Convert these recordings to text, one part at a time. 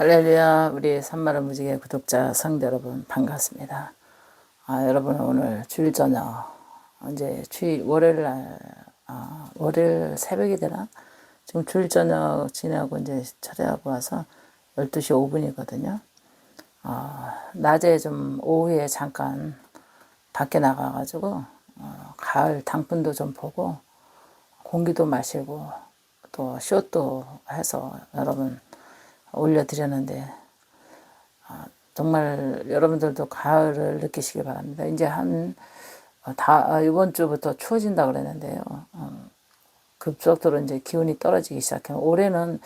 할렐루야, 우리 산마를 무지개 구독자 성도 여러분 반갑습니다. 여러분 오늘 주일 저녁 이제 주일 월요일 날 월요일 새벽이 되나? 지금 주일 저녁 지나고 이제 철회하고 와서 12시 5분이거든요. 낮에 좀 오후에 잠깐 밖에 나가가지고 가을 당분도 좀 보고 공기도 마시고 또 숏도 해서 여러분 올려드렸는데 정말 여러분들도 가을을 느끼시기 바랍니다. 이제 이번 주부터 추워진다 그랬는데요. 급속도로 이제 기온이 떨어지기 시작하면 올해는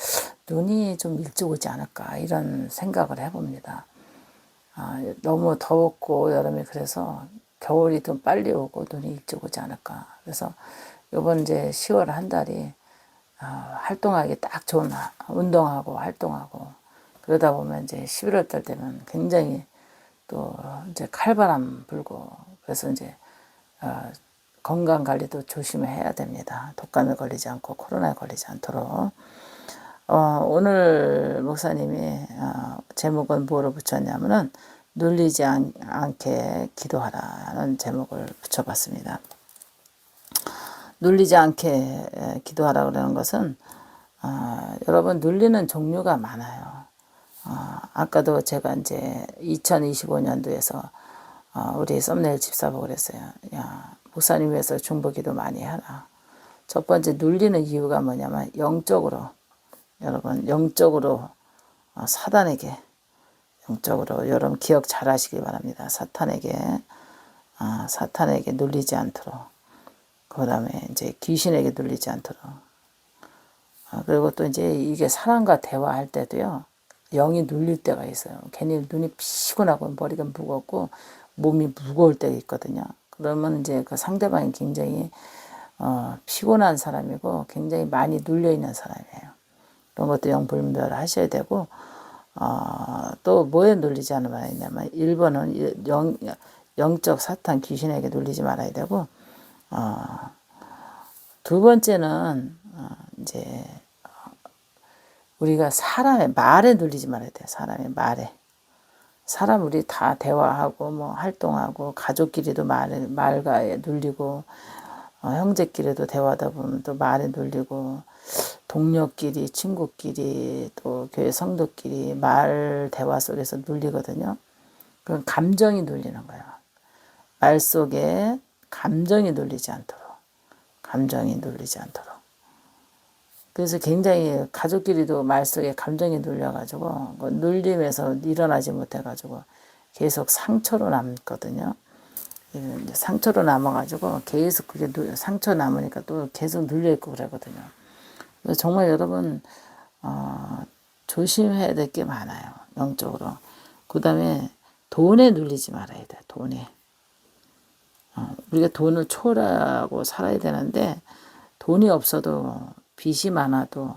눈이 좀 일찍 오지 않을까 이런 생각을 해봅니다. 너무 더웠고 여름이 그래서 겨울이 좀 빨리 오고 눈이 일찍 오지 않을까. 그래서 이번 이제 10월 한 달이 활동하기 딱 좋은 운동하고 활동하고 그러다 보면 이제 11월 달 되면 굉장히 또 이제 칼바람 불고 그래서 이제 건강 관리도 조심해야 됩니다. 독감에 걸리지 않고 코로나에 걸리지 않도록. 오늘 목사님이 제목은 뭐로 붙였냐면은 눌리지 않게 기도하라는 제목을 붙여봤습니다. 눌리지 않게 기도하라 그러는 것은 여러분 눌리는 종류가 많아요. 아까도 제가 이제 2025년도에서 우리 썸네일 집사보고 그랬어요. 야, 목사님 위해서 중보기도 많이 하라. 첫 번째 눌리는 이유가 뭐냐면 영적으로 여러분 영적으로 사단에게 영적으로 여러분 기억 잘 하시기 바랍니다. 사탄에게 눌리지 않도록. 그 다음에 이제 귀신에게 눌리지 않도록. 그리고 또 이제 이게 사람과 대화할 때도요, 영이 눌릴 때가 있어요. 괜히 눈이 피곤하고 머리가 무겁고 몸이 무거울 때가 있거든요. 그러면 이제 그 상대방이 굉장히 피곤한 사람이고 굉장히 많이 눌려 있는 사람이에요. 그런 것도 영불멸 하셔야 되고, 또 뭐에 눌리지 않으면 있냐면 1번은 영적 사탄 귀신에게 눌리지 말아야 되고, 두 번째는 이제 우리가 사람의 말에 눌리지 말아야 돼요. 사람의 말에. 사람 우리 다 대화하고 뭐 활동하고 가족끼리도 말가에 눌리고 형제끼리도 대화하다 보면 또 말에 눌리고 동료끼리 친구끼리 또 교회 성도끼리 말 대화 속에서 눌리거든요. 그건 감정이 눌리는 거예요. 말 속에 감정이 눌리지 않도록. 감정이 눌리지 않도록. 그래서 굉장히 가족끼리도 말 속에 감정이 눌려가지고 눌림에서 일어나지 못해가지고 계속 상처로 남거든요. 상처로 남아가지고 계속 그게 상처 남으니까 또 계속 눌려있고 그러거든요. 그래서 정말 여러분 조심해야 될 게 많아요. 영적으로. 그 다음에 돈에 눌리지 말아야 돼요. 돈에. 우리가 돈을 초월하고 살아야 되는데 돈이 없어도 빚이 많아도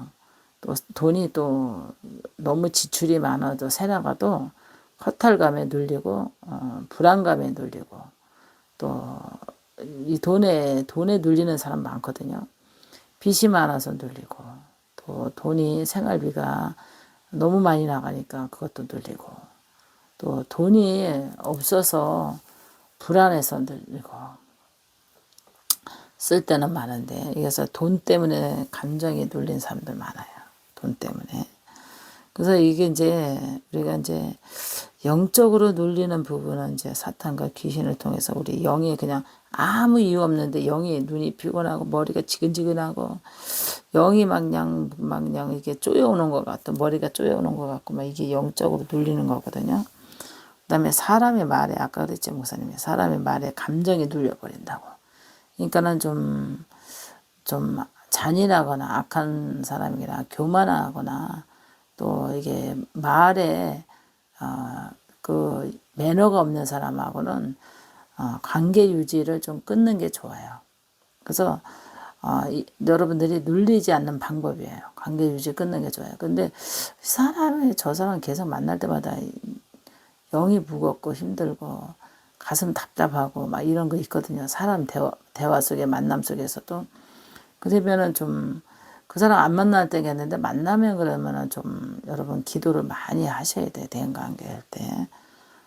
또 돈이 또 너무 지출이 많아도 새나가도 허탈감에 눌리고 불안감에 눌리고 또 이 돈에 눌리는 사람 많거든요. 빚이 많아서 눌리고 또 돈이 생활비가 너무 많이 나가니까 그것도 눌리고 또 돈이 없어서 불안해서 눌리고 쓸 때는 많은데 그래서 돈 때문에 감정이 눌린 사람들 많아요. 돈 때문에. 그래서 이게 이제 우리가 이제 영적으로 눌리는 부분은 이제 사탄과 귀신을 통해서 우리 영이 그냥 아무 이유 없는데 영이 눈이 피곤하고 머리가 지근지근하고 영이 막냥 이게 쪼여오는 것 같고 머리가 쪼여오는 것 같고 막 이게 영적으로 눌리는 거거든요. 그다음에 사람의 말에 아까 그랬죠 목사님이 사람의 말에 감정이 눌려버린다고. 그러니까는 좀 잔인하거나 악한 사람이나 교만하거나 또 이게 말에 그 매너가 없는 사람하고는 관계 유지를 좀 끊는 게 좋아요. 그래서 여러분들이 눌리지 않는 방법이에요. 관계 유지 끊는 게 좋아요. 근데 저 사람 계속 만날 때마다 영이 무겁고 힘들고 가슴 답답하고 막 이런 거 있거든요. 사람 대화 속에 만남 속에서도. 그러면은 좀 그 사람 안 만날 때겠는데 만나면 그러면은 좀 여러분 기도를 많이 하셔야 돼. 대인관계할 때.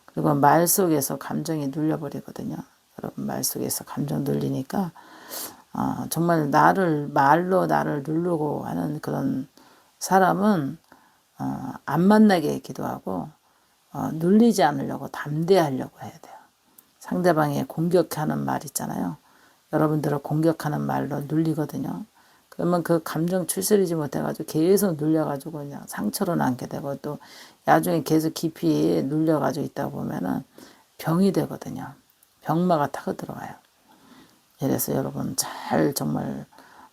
그리고 말 속에서 감정이 눌려버리거든요. 여러분 말 속에서 감정 눌리니까 정말 말로 나를 누르고 하는 그런 사람은 안 만나게 기도하고 눌리지 않으려고 담대하려고 해야 돼요. 상대방의 공격하는 말 있잖아요. 여러분들을 공격하는 말로 눌리거든요. 그러면 그 감정 추스리지 못해가지고 계속 눌려가지고 그냥 상처로 남게 되고 또 나중에 계속 깊이 눌려가지고 있다 보면은 병이 되거든요. 병마가 타고 들어와요. 그래서 여러분 잘 정말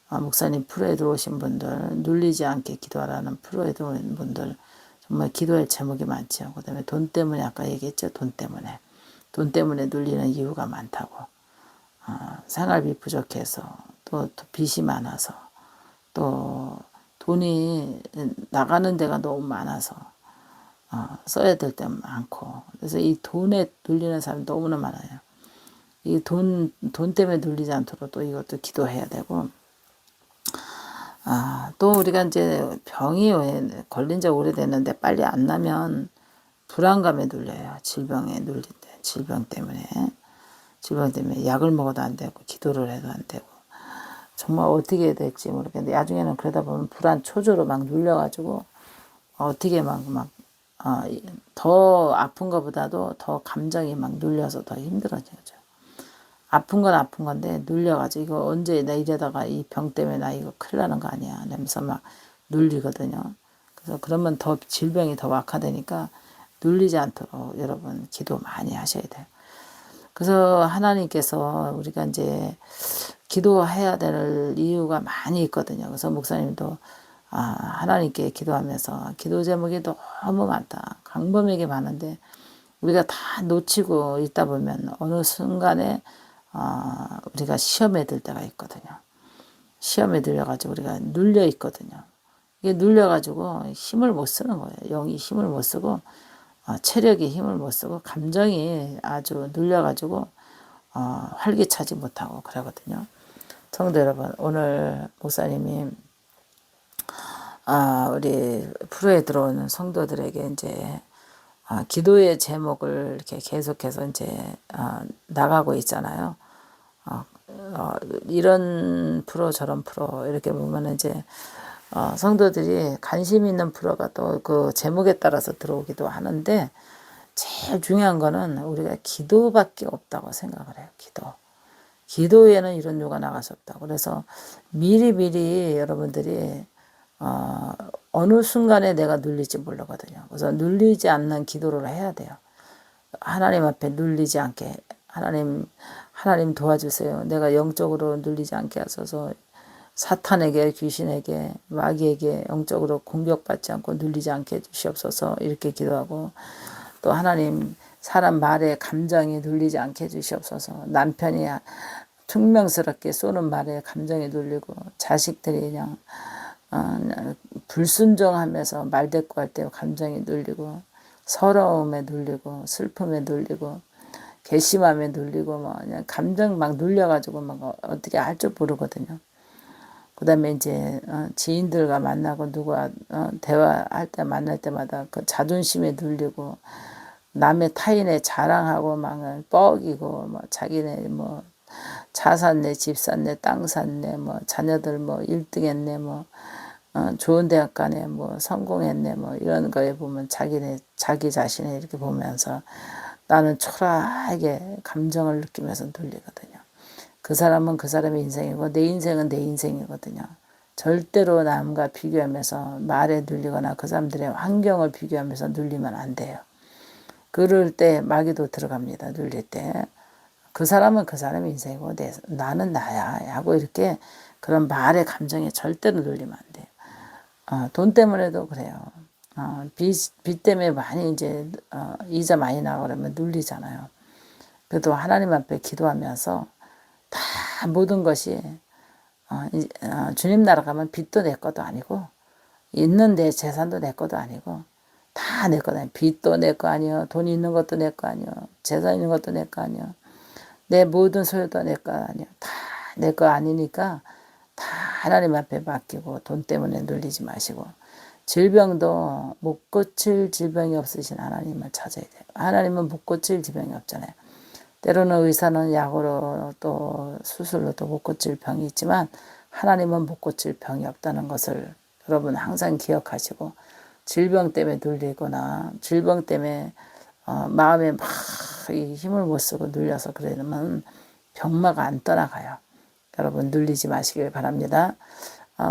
목사님 프로에 들어오신 분들 눌리지 않게 기도하라는 프로에 들어오신 분들 정말 기도할 제목이 많죠. 그 다음에 돈 때문에 아까 얘기했죠. 돈 때문에 눌리는 이유가 많다고. 생활비 부족해서 또 빚이 많아서 또 돈이 나가는 데가 너무 많아서 써야 될 때 많고 그래서 이 돈에 눌리는 사람이 너무나 많아요. 이 돈 때문에 눌리지 않도록 또 이것도 기도해야 되고 또 우리가 이제 병이 걸린 지 오래됐는데 빨리 안 나면 불안감에 눌려요. 질병에 눌린대. 질병 때문에 약을 먹어도 안 되고 기도를 해도 안 되고 정말 어떻게 해야 될지 모르겠는데 나중에는 그러다 보면 불안 초조로 막 눌려가지고 어떻게 더 아픈 것보다도 더 감정이 막 눌려서 더 힘들어져요. 아픈 건 아픈 건데 눌려가지고 이거 언제 나 이러다가 이 병 때문에 나 이거 큰일 나는 거 아니야 이러면서 막 눌리거든요. 그래서 그러면 더 질병이 더 악화되니까 눌리지 않도록 여러분 기도 많이 하셔야 돼요. 그래서 하나님께서 우리가 이제 기도해야 될 이유가 많이 있거든요. 그래서 목사님도 하나님께 기도하면서 기도 제목이 너무 많다. 광범위하게 많은데 우리가 다 놓치고 있다 보면 어느 순간에 우리가 시험에 들 때가 있거든요. 시험에 들려가지고 우리가 눌려 있거든요. 이게 눌려가지고 힘을 못 쓰는 거예요. 영이 힘을 못 쓰고 체력이 힘을 못 쓰고 감정이 아주 눌려가지고 활기차지 못하고 그러거든요. 성도 여러분, 오늘 목사님이 우리 프로에 들어오는 성도들에게 이제 기도의 제목을 이렇게 계속해서 이제 나가고 있잖아요. 이런 프로 저런 프로 이렇게 보면 이제 성도들이 관심 있는 프로가 또 그 제목에 따라서 들어오기도 하는데 제일 중요한 거는 우리가 기도밖에 없다고 생각을 해요. 기도에는 이런 요가 나갈 수 없다고. 그래서 미리미리 여러분들이 어느 순간에 내가 눌릴지 모르거든요. 그래서 눌리지 않는 기도를 해야 돼요. 하나님 앞에 눌리지 않게 하나님 도와주세요. 내가 영적으로 눌리지 않게 하소서. 사탄에게 귀신에게 마귀에게 영적으로 공격받지 않고 눌리지 않게 해주시옵소서 이렇게 기도하고 또 하나님 사람 말에 감정이 눌리지 않게 해주시옵소서. 남편이 퉁명스럽게 쏘는 말에 감정이 눌리고 자식들이 그냥 불순종하면서 말대꾸할 때 감정이 눌리고 서러움에 눌리고 슬픔에 눌리고 괘씸함에 눌리고 뭐 그냥 감정 막 눌려가지고 막 어떻게 할 줄 모르거든요. 그 다음에 이제 지인들과 만나고 누가 대화할 때 만날 때마다 그 자존심에 눌리고 남의 타인의 자랑하고 막 뻐기고 뭐 자기네 뭐 차 샀네 집 샀네 땅 샀네 뭐 자녀들 뭐 1등 했네 뭐 좋은 대학 가네 뭐 성공했네 뭐 이런 거에 보면 자기 자신을 이렇게 보면서 나는 초라하게 감정을 느끼면서 눌리거든요. 그 사람은 그 사람의 인생이고 내 인생은 내 인생이거든요. 절대로 남과 비교하면서 말에 눌리거나 그 사람들의 환경을 비교하면서 눌리면 안 돼요. 그럴 때 마귀도 들어갑니다. 눌릴 때. 그 사람은 그 사람의 인생이고 나는 나야 하고 이렇게 그런 말의 감정에 절대로 눌리면 안 돼요. 돈 때문에도 그래요. 빚 때문에 많이 이제 이자 많이 나고 그러면 눌리잖아요. 그래도 하나님 앞에 기도하면서 다 모든 것이 주님 나라 가면 빚도 내 것도 아니고 있는 내 재산도 내 것도 아니고 다 내 거다. 빚도 내 거 아니요. 돈 있는 것도 내 거 아니요. 재산 있는 것도 내 거 아니요. 내 모든 소유도 내 거 아니요. 다 내 거 아니니까 다 하나님 앞에 맡기고 돈 때문에 눌리지 마시고 질병도 못 고칠 질병이 없으신 하나님을 찾아야 돼요. 하나님은 못 고칠 질병이 없잖아요. 때로는 의사는 약으로 또 수술로도 못 고칠 병이 있지만 하나님은 못 고칠 병이 없다는 것을 여러분 항상 기억하시고 질병 때문에 눌리거나 질병 때문에 마음에 막 힘을 못 쓰고 눌려서 그러면 병마가 안 떠나가요. 여러분 눌리지 마시길 바랍니다.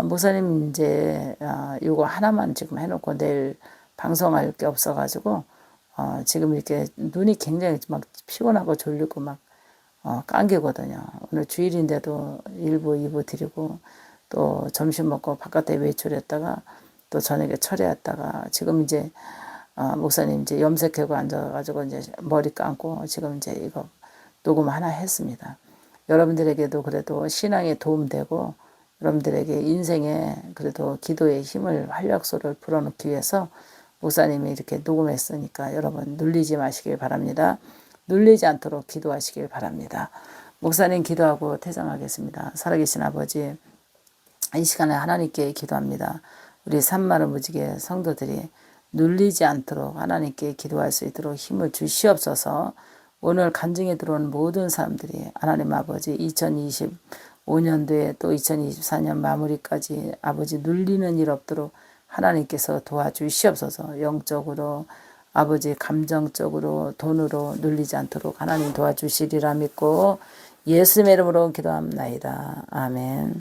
목사님 이제 이거 하나만 지금 해놓고 내일 방송할 게 없어가지고 지금 이렇게 눈이 굉장히 막 피곤하고 졸리고 막 깡기거든요. 오늘 주일인데도 1부, 2부 드리고 또 점심 먹고 바깥에 외출했다가 또 저녁에 철회했다가 지금 이제 목사님 이제 염색하고 앉아가지고 이제 머리 감고 지금 이제 이거 녹음 하나 했습니다. 여러분들에게도 그래도 신앙에 도움되고 여러분들에게 인생에 그래도 기도의 힘을 활력소를 불어넣기 위해서 목사님이 이렇게 녹음했으니까 여러분 눌리지 마시길 바랍니다. 눌리지 않도록 기도하시길 바랍니다. 목사님 기도하고 퇴장하겠습니다. 살아계신 아버지, 이 시간에 하나님께 기도합니다. 우리 산마를 무지개 성도들이 눌리지 않도록 하나님께 기도할 수 있도록 힘을 주시옵소서. 오늘 간증에 들어온 모든 사람들이 하나님 아버지 2025년도에 또 2024년 마무리까지 아버지 눌리는 일 없도록 하나님께서 도와주시옵소서. 영적으로 아버지 감정적으로 돈으로 눌리지 않도록 하나님 도와주시리라 믿고 예수님의 이름으로 기도합나이다. 아멘.